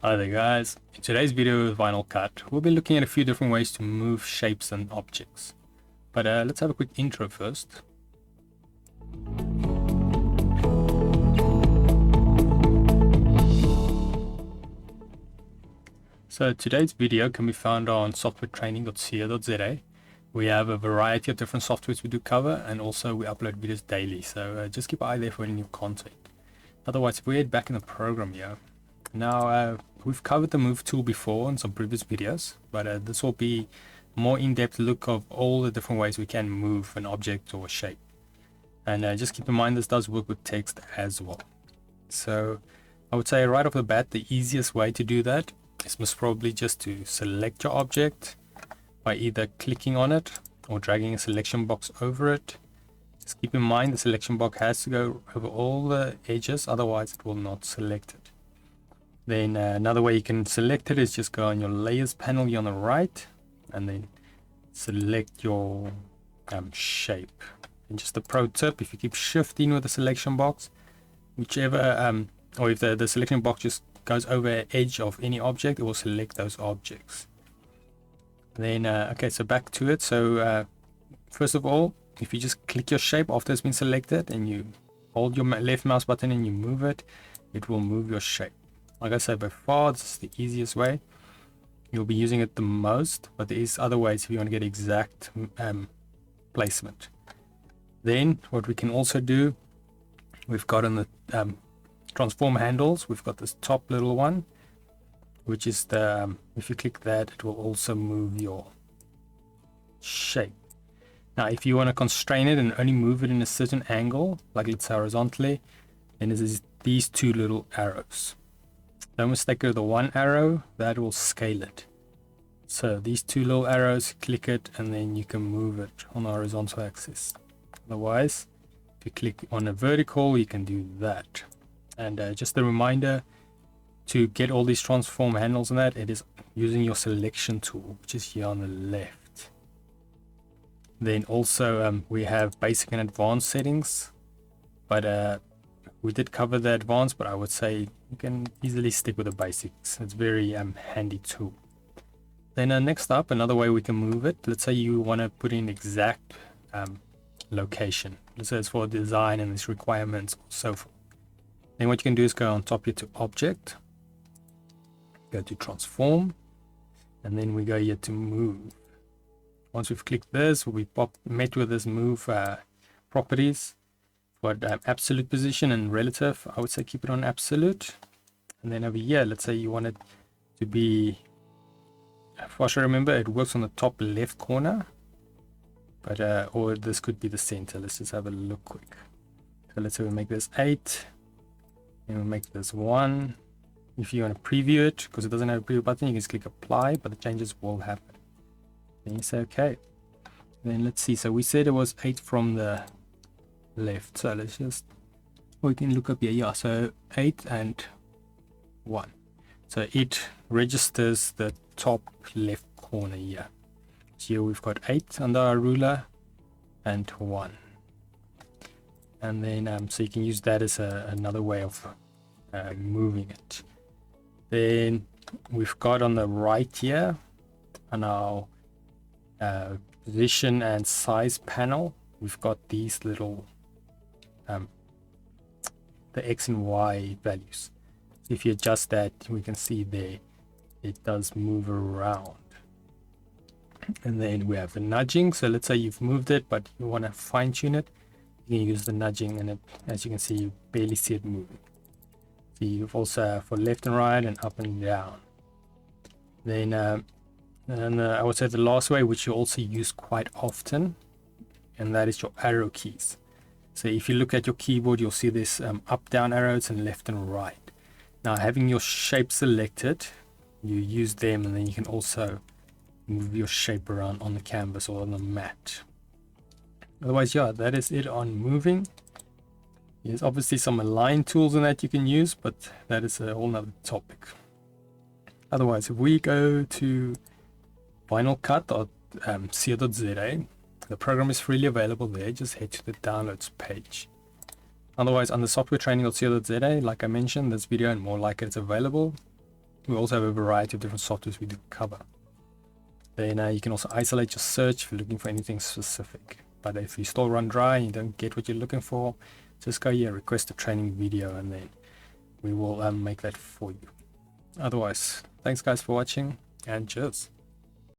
Hi there guys, in today's video with VinylCut, we'll be looking at a few different ways to move shapes and objects. But let's have a quick intro first. So today's video can be found on softwaretraining.co.za. We have a variety of different softwares we do cover, and also we upload videos daily, so just keep an eye there for any new content. Otherwise, if we head back in the program here, now we've covered the move tool before in some previous videos, but this will be a more in-depth look of all the different ways we can move an object or a shape. And just keep in mind this does work with text as well. So I would say right off the bat, the easiest way to do that is most probably just to select your object by either clicking on it or dragging a selection box over it. Just keep in mind the selection box has to go over all the edges, otherwise it will not select it. Then another way you can select it is just go on your layers panel here on the right and then select your shape. And just a pro tip, if you keep shifting with the selection box, whichever or if the selection box just goes over an edge of any object, it will select those objects. Then okay, so back to it. So first of all, if you just click your shape after it's been selected and you hold your left mouse button and you move it, it will move your shape. Like I said, by far this is the easiest way. You'll be using it the most, but there is other ways if you want to get exact placement. Then what we can also do, we've got on the transform handles, we've got this top little one, which is the if you click that, it will also move your shape. Now if you want to constrain it and only move it in a certain angle, like let's say horizontally, then there's these two little arrows. Don't mistake it with the one arrow, that will scale it. So these two little arrows, click it and then you can move it on the horizontal axis. Otherwise, if you click on a vertical, you can do that. And just a reminder, to get all these transform handles and that, it is using your selection tool, which is here on the left. Then also we have basic and advanced settings, but we did cover the advanced, but I would say you can easily stick with the basics. It's very handy tool. Then next up, another way we can move it. Let's say you want to put in exact location. Let's say it's for design and its requirements or so forth. Then what you can do is go on top here to object, go to transform, and then we go here to move. Once we've clicked this, we'll be met with this move properties. But absolute position and relative, I would say keep it on absolute. And then over here, let's say you want it to be, if I should remember, it works on the top left corner, but or this could be the center. Let's just have a look quick. So let's say we make this 8 and we'll make this 1. If you want to preview it, because it doesn't have a preview button, you can just click apply, but the changes will happen. Then you say okay. Then let's see, so we said it was 8 from the left, so let's just, we can look up here. Yeah, so 8 and 1, so it registers the top left corner here. So here we've got 8 under our ruler and 1, and then so you can use that as another way of moving it. Then we've got on the right here on our position and size panel, we've got these little the X and Y values. So if you adjust that, we can see there it does move around. And then we have the nudging. So let's say you've moved it, but you want to fine tune it, you can use the nudging, and it, as you can see, you barely see it moving. So you've also for left and right and up and down. Then I would say the last way, which you also use quite often, and that is your arrow keys. So if you look at your keyboard, you'll see this up, down arrows and left and right. Now having your shape selected, you use them, and then you can also move your shape around on the canvas or on the mat. Otherwise, yeah, that is it on moving. There's obviously some align tools in that you can use, but that is a whole nother topic. Otherwise, if we go to VinylCut.co.za, the program is freely available there. Just head to the downloads page. Otherwise, on the softwaretraining.co.za, like I mentioned, this video and more like it is available. We also have a variety of different softwares we do cover. Then you can also isolate your search if you're looking for anything specific. But if you still run dry and you don't get what you're looking for, just go here, request a training video, and then we will make that for you. Otherwise, thanks guys for watching, and cheers.